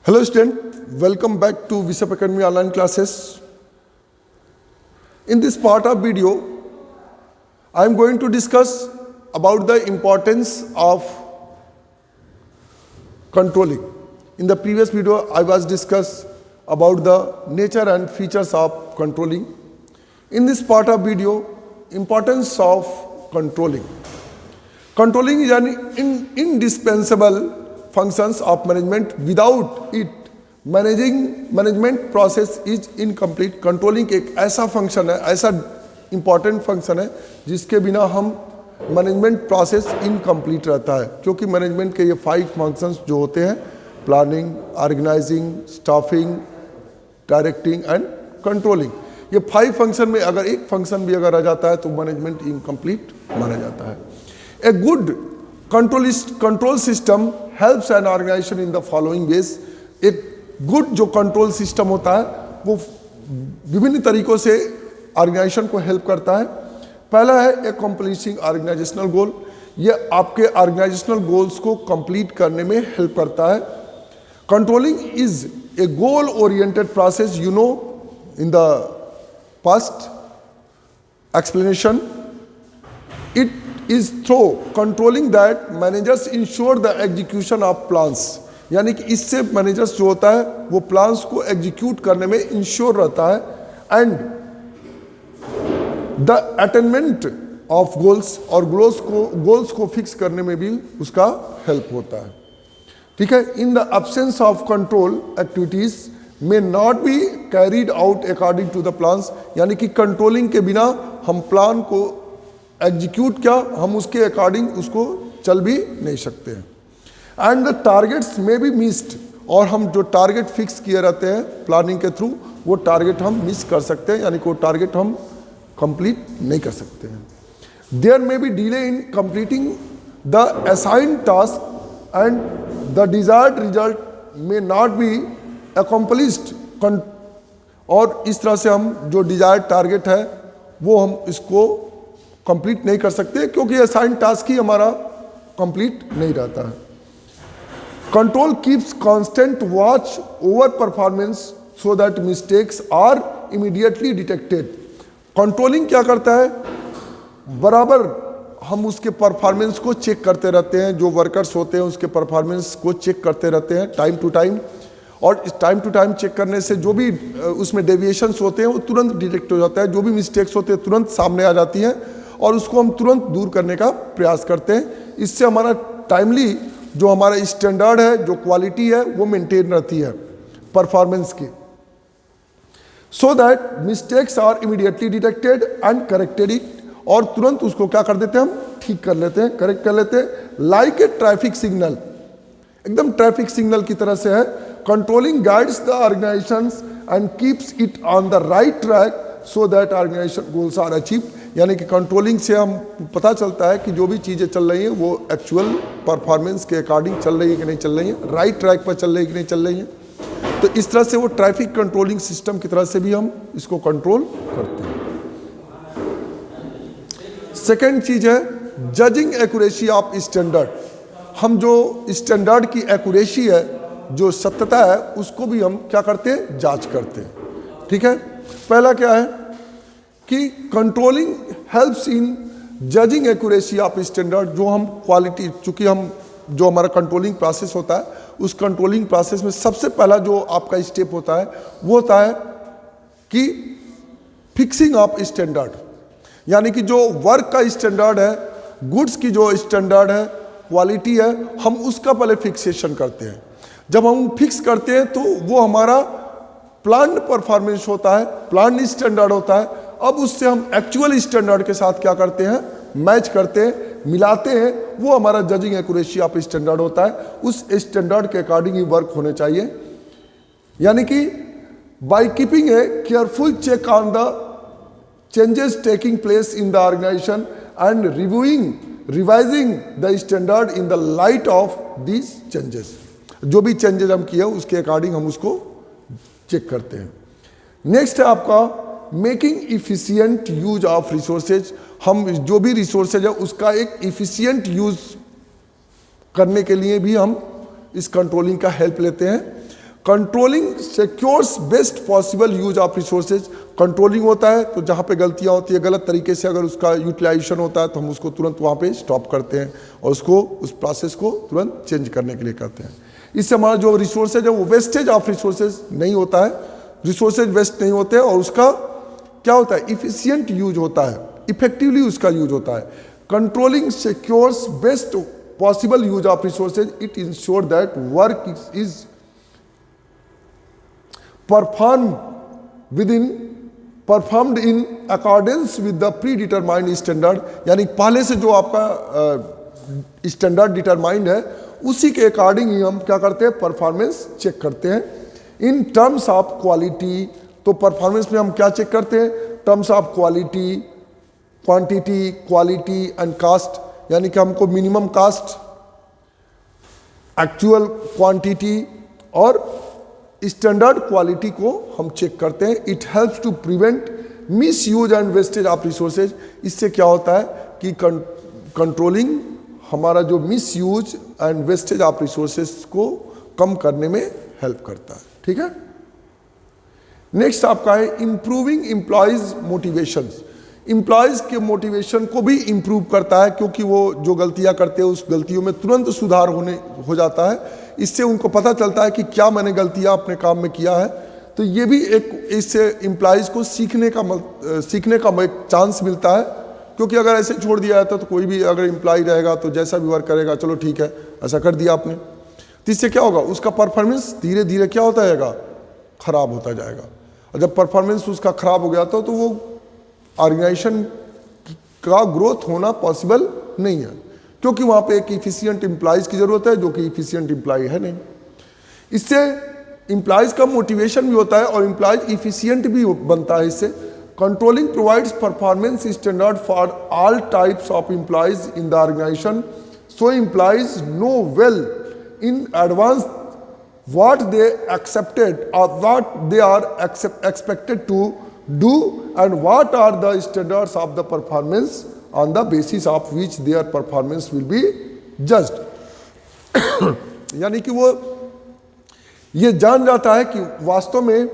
Hello student, welcome back to Visap Academy online classes. In this part of video, I am going to discuss about the importance of controlling. In the previous video, I was discuss about the nature and features of controlling. In this part of video, importance of controlling. Controlling is an indispensable functions of management. Without it, management process is incomplete. Controlling एक ऐसा function है, ऐसा important function है जिसके बिना हम management process incomplete रहता है, क्योंकि मैनेजमेंट के ये 5 फंक्शंस जो होते हैं, planning, organizing, staffing, directing and controlling, ये 5 फंक्शन में अगर एक फंक्शन भी अगर आ जाता है तो मैनेजमेंट इनकम्प्लीट माना जाता है. A good control system helps an organization in the following ways. एक गुड जो कंट्रोल सिस्टम होता है वो विभिन्न तरीकों से ऑर्गेनाइजेशन को हेल्प करता है. पहला है अकम्प्लिशिंग ऑर्गेनाइजेशनल गोल. ये आपके ऑर्गेनाइजेशनल गोल्स को कंप्लीट करने में हेल्प करता है. Controlling is a goal oriented process. You know in the past explanation, it is through controlling that managers ensure the execution of plans. यानी कि इससे मैनेजर्स जो होता है वो प्लान्स को एग्जीक्यूट करने में इंश्योर रहता है and the attainment of goals, और गोल्स को फिक्स करने में भी उसका हेल्प होता है. ठीक है. In the absence of control activities may not be carried out according to the plans. यानी कि कंट्रोलिंग के बिना हम प्लान को एग्जीक्यूट क्या, हम उसके अकॉर्डिंग उसको चल भी नहीं सकते हैं. एंड द टारगेट्स में बी मिस्ड, और हम जो टारगेट फिक्स किए रहते हैं प्लानिंग के थ्रू वो टारगेट हम मिस कर सकते हैं, यानी कि वो टारगेट हम कंप्लीट नहीं कर सकते हैं. There may be delay in completing the assigned task and the desired result may not be accomplished. और इस तरह से हम जो डिजायर्ड टारगेट है वो हम इसको कंप्लीट नहीं कर सकते, क्योंकि असाइन टास्क ही हमारा कंप्लीट नहीं रहता है. Control keeps constant watch over performance so that mistakes are immediately detected. Controlling क्या करता है, बराबर हम उसके परफॉर्मेंस को चेक करते रहते हैं. जो वर्कर्स होते हैं उसके परफॉर्मेंस को चेक करते रहते हैं टाइम टू टाइम, और इस टाइम टू टाइम चेक करने से जो भी उसमें डेविएशंस होते हैं वो तुरंत डिटेक्ट हो जाता है. जो भी मिस्टेक्स होते हैं तुरंत सामने आ जाती हैं और उसको हम तुरंत दूर करने का प्रयास करते हैं. इससे हमारा टाइमली जो हमारा स्टैंडर्ड है, जो क्वालिटी है वो मेंटेन रहती है परफॉर्मेंस की. So that mistakes are immediately detected and corrected it, और तुरंत उसको क्या कर देते हैं, हम ठीक कर लेते हैं, करेक्ट कर लेते हैं. लाइक ए ट्रैफिक सिग्नल, एकदम ट्रैफिक सिग्नल की तरह से है. Controlling guides the organization and keeps it on the right track so that organization goals are achieve. यानी कि कंट्रोलिंग से हम पता चलता है कि जो भी चीज़ें चल रही हैं वो एक्चुअल परफॉर्मेंस के अकॉर्डिंग चल रही है कि नहीं चल रही है, राइट ट्रैक पर चल रही है कि नहीं चल रही है. तो इस तरह से वो ट्रैफिक कंट्रोलिंग सिस्टम की तरह से भी हम इसको कंट्रोल करते हैं. सेकेंड चीज़ है जजिंग एक्यूरेसी ऑफ स्टैंडर्ड. हम जो स्टैंडर्ड की एक्यूरेसी है, जो सत्यता है, उसको भी हम क्या करते हैं, जांच करते हैं. ठीक है. पहला क्या है कि controlling helps in judging accuracy of standard. जो हम क्वालिटी, चूंकि हम जो हमारा कंट्रोलिंग प्रोसेस होता है उस कंट्रोलिंग प्रोसेस में सबसे पहला जो आपका स्टेप होता है वो होता है कि फिक्सिंग ऑफ स्टैंडर्ड. यानी कि जो वर्क का स्टैंडर्ड है, गुड्स की जो स्टैंडर्ड है, क्वालिटी है, हम उसका पहले फिक्सेशन करते हैं. जब हम फिक्स करते हैं तो वो हमारा प्लान परफॉर्मेंस होता है, प्लान स्टैंडर्ड होता है. अब उससे हम एक्चुअल स्टैंडर्ड के साथ क्या करते हैं, मैच करते हैं, मिलाते हैं. वो हमारा जजिंग एक्यूरेसी ऑफ स्टैंडर्ड होता है. उस स्टैंडर्ड के अकॉर्डिंग ही वर्क होने चाहिए. यानी कि by keeping a careful check on the changes taking place in the organization and revising the standard in the light of these changes. जो भी चेंजेस हम किए उसके अकॉर्डिंग हम उसको चेक करते हैं. नेक्स्ट है आपका making efficient use of resources. हम जो भी रिसोर्सेज है उसका एक इफिशियंट यूज करने के लिए भी हम इस कंट्रोलिंग का हेल्प लेते हैं. Controlling secures best possible use of resources. Controlling होता है तो जहाँ पे गलतियाँ होती है, गलत तरीके से अगर उसका यूटिलाइजेशन होता है तो हम उसको तुरंत वहाँ पे स्टॉप करते हैं और उसको उस प्रोसेस को तुरंत चेंज करने के लिए करते हैं। इससे हमारा जो रिसोर्सेज है वो वेस्टेज ऑफ रिसोर्सेज नहीं होता है, रिसोर्सेज वेस्ट नहीं होते हैं और उसका क्या होता है, इफिशियंट यूज होता है, इफेक्टिवली उसका यूज होता है। Controlling secures best possible use of resources, it ensure that work is performed in accordance with the pre determined standard, यानी पहले से जो आपका स्टैंडर्ड डिटरमाइंड है उसी के अकॉर्डिंग ही हम क्या करते हैं, परफॉर्मेंस चेक करते हैं। इन टर्म्स ऑफ क्वालिटी, तो परफॉर्मेंस में हम क्या चेक करते हैं, terms of quality, quantity, quality and cost, यानी कि हमको मिनिमम कास्ट, एक्चुअल क्वांटिटी और स्टैंडर्ड क्वालिटी को हम चेक करते हैं। It helps to prevent misuse and wastage of resources. इससे क्या होता है कि कंट्रोलिंग हमारा जो misuse and wastage of resources को कम करने में हेल्प करता है। ठीक है, नेक्स्ट आपका है इंप्रूविंग एम्प्लॉयज मोटिवेशन। एम्प्लॉयज के मोटिवेशन को भी इंप्रूव करता है, क्योंकि वो जो गलतियां करते हैं उस गलतियों में तुरंत सुधार हो जाता है। इससे उनको पता चलता है कि क्या मैंने गलतियां अपने काम में किया है। तो ये भी एक इससे एम्प्लॉयज को सीखने का एक चांस मिलता है, क्योंकि अगर ऐसे छोड़ दिया जाता तो कोई भी अगर एम्प्लॉय रहेगा तो जैसा भी वर्क करेगा, चलो ठीक है ऐसा कर दिया आपने, तो इससे क्या होगा, उसका परफॉर्मेंस धीरे धीरे क्या होता जाएगा, खराब होता जाएगा। और जब परफॉर्मेंस उसका खराब हो गया तो वो ऑर्गेनाइजेशन का ग्रोथ होना पॉसिबल नहीं है, क्योंकि वहाँ पे एक इफिशियंट एम्प्लॉयज़ की ज़रूरत है जो कि इफिशियंट एम्प्लॉय है नहीं। इससे एम्प्लॉयज़ का मोटिवेशन भी होता है और एम्प्लॉयज़ इफिशियंट भी बनता है इससे। Controlling provides performance standard for all types of employees in the organisation, so employees know well in advance what they accepted or what they are expected to do and what are the standards of the performance on the basis of which their performance will be judged। यानी कि वो ये जान जाता है कि वास्तव में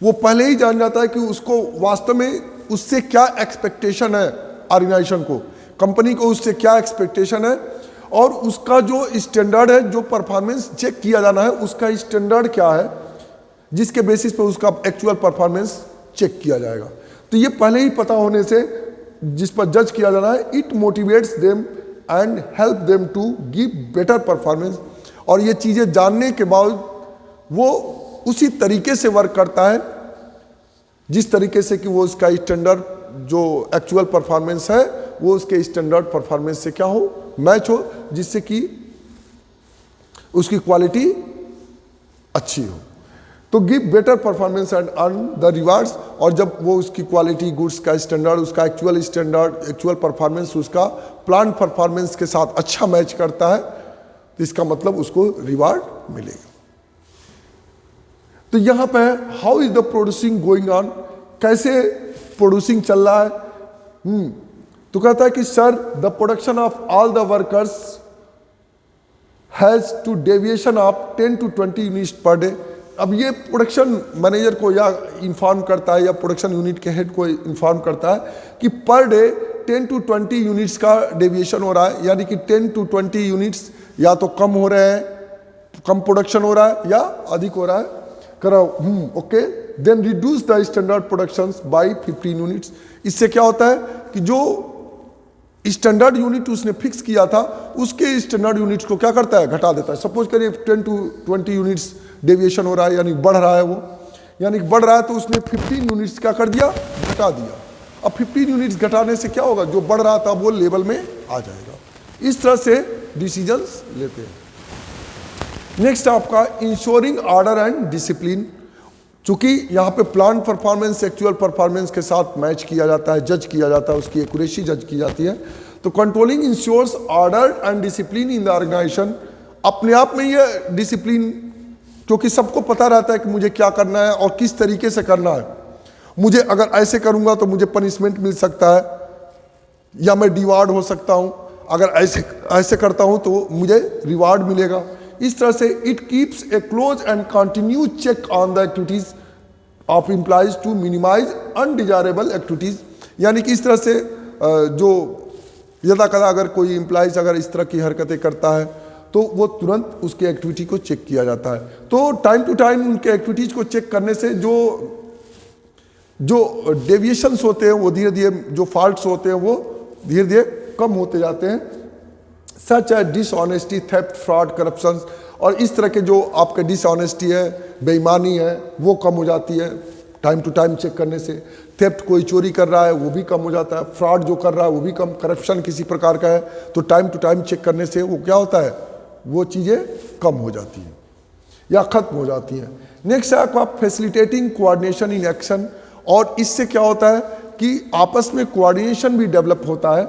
वो पहले ही जान जाता है कि उसको वास्तव में उससे क्या एक्सपेक्टेशन है, ऑर्गेनाइजेशन को, कंपनी को उससे क्या एक्सपेक्टेशन है और उसका जो स्टैंडर्ड है, जो परफॉर्मेंस चेक किया जाना है उसका स्टैंडर्ड क्या है, जिसके बेसिस पे उसका एक्चुअल परफॉर्मेंस चेक किया जाएगा। तो ये पहले ही पता होने से जिस पर जज किया जाना है, it motivates them and help them to give better performance. और ये चीज़ें जानने के बाद वो उसी तरीके से वर्क करता है जिस तरीके से कि वो उसका स्टैंडर्ड जो एक्चुअल परफॉर्मेंस है वो उसके स्टैंडर्ड परफॉर्मेंस से क्या हो, मैच हो, जिससे कि उसकी क्वालिटी अच्छी हो। तो give better performance and earn the rewards. और जब वो उसकी क्वालिटी, गुड्स का स्टैंडर्ड, उसका एक्चुअल स्टैंडर्ड, एक्चुअल परफॉर्मेंस उसका प्लान परफॉर्मेंस के साथ अच्छा मैच करता है तो इसका मतलब उसको रिवार्ड मिलेगा। तो यहां पे how is the producing going on, कैसे प्रोड्यूसिंग चल रहा है। तो कहता है कि sir the production of all the workers has to deviation of 10 to 20 units per day. अब ये प्रोडक्शन मैनेजर को या इन्फॉर्म करता है या प्रोडक्शन यूनिट के हेड को इन्फॉर्म करता है कि पर डे 10 to 20 यूनिट्स का डेविएशन हो रहा है, यानी कि 10 to 20 यूनिट्स या तो कम हो रहे हैं, कम प्रोडक्शन हो रहा है या अधिक हो रहा है। Okay, then reduce the standard production by 15 units. इससे क्या होता है कि जो स्टैंडर्ड यूनिट उसने फिक्स किया था उसके स्टैंडर्ड यूनिट्स को क्या करता है, घटा देता है। सपोज करिए 10 to 20 यूनिट्स डेविएशन हो रहा है, यानी बढ़ रहा है वो, यानी बढ़ रहा है तो उसने 15 यूनिट्स क्या कर दिया, घटा दिया। अब 15 यूनिट्स घटाने से क्या होगा, जो बढ़ रहा था वो लेवल में आ जाएगा। इस तरह से डिसीजंस लेते हैं। नेक्स्ट आपका इंश्योरिंग ऑर्डर एंड डिसिप्लिन। चूंकि यहाँ पे प्लान परफॉर्मेंस एक्चुअल परफॉर्मेंस के साथ मैच किया जाता है, जज किया जाता है, उसकी एक्यूरेसी जज की जाती है। तो controlling ensures order and discipline in the organisation. अपने आप में ये डिसिप्लिन, क्योंकि सबको पता रहता है कि मुझे क्या करना है और किस तरीके से करना है। मुझे अगर ऐसे करूँगा तो मुझे पनिशमेंट मिल सकता है या मैं डिवार्ड हो सकता हूँ, अगर ऐसे करता हूँ तो मुझे रिवार्ड मिलेगा। इस तरह से it keeps a close and continue check on the activities of employees to minimise undesirable activities. यानी कि इस तरह से जो यदा कदा अगर कोई एम्प्लॉइज अगर इस तरह की हरकतें करता है तो वो तुरंत उसके एक्टिविटी को चेक किया जाता है। तो टाइम टू टाइम उनके एक्टिविटीज को चेक करने से जो डेविएशंस होते हैं वो धीरे धीरे, जो फॉल्ट्स होते हैं वो धीरे धीरे कम होते जाते हैं। सच है डिसऑनेस्टी, थेफ्ट, फ्रॉड, करप्शन, और इस तरह के जो आपके डिसऑनेस्टी है, बेईमानी है, वो कम हो जाती है टाइम टू टाइम चेक करने से। थेफ्ट, कोई चोरी कर रहा है वो भी कम हो जाता है, फ्रॉड जो कर रहा है वो भी कम, करप्शन किसी प्रकार का है तो टाइम टू टाइम चेक करने से वो क्या होता है, वो चीज़ें कम हो जाती हैं या खत्म हो जाती हैं। नेक्स्ट है आपका फैसिलिटेटिंग कोऑर्डिनेशन इन एक्शन, और इससे क्या होता है कि आपस में कोऑर्डिनेशन भी डेवलप होता है।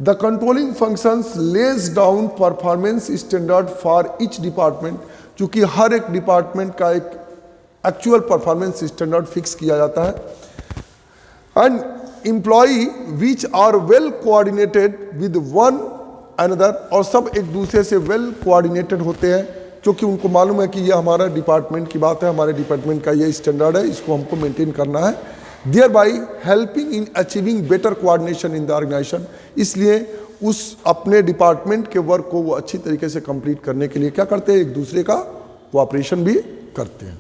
The controlling functions lays down performance standard for each department, क्योंकि हर एक डिपार्टमेंट का एक एक्चुअल परफॉर्मेंस स्टैंडर्ड फिक्स किया जाता है। And employee which are well coordinated with one another, और सब एक दूसरे से वेल कोऑर्डिनेटेड होते हैं क्योंकि उनको मालूम है कि ये हमारा डिपार्टमेंट की बात है, हमारे डिपार्टमेंट का ये स्टैंडर्ड है, इसको हमको मेंटेन करना है। Thereby helping in achieving better coordination in the organisation, इसलिए उस अपने डिपार्टमेंट के वर्क को वो अच्छी तरीके से कंप्लीट करने के लिए क्या करते हैं, एक दूसरे का कोऑपरेशन भी करते हैं।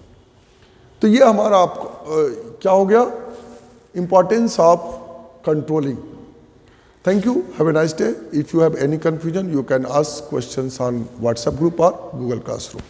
तो ये हमारा क्या हो गया, importance of controlling. Thank you. Have a nice day. If you have any confusion, you can ask questions on WhatsApp group or Google Classroom.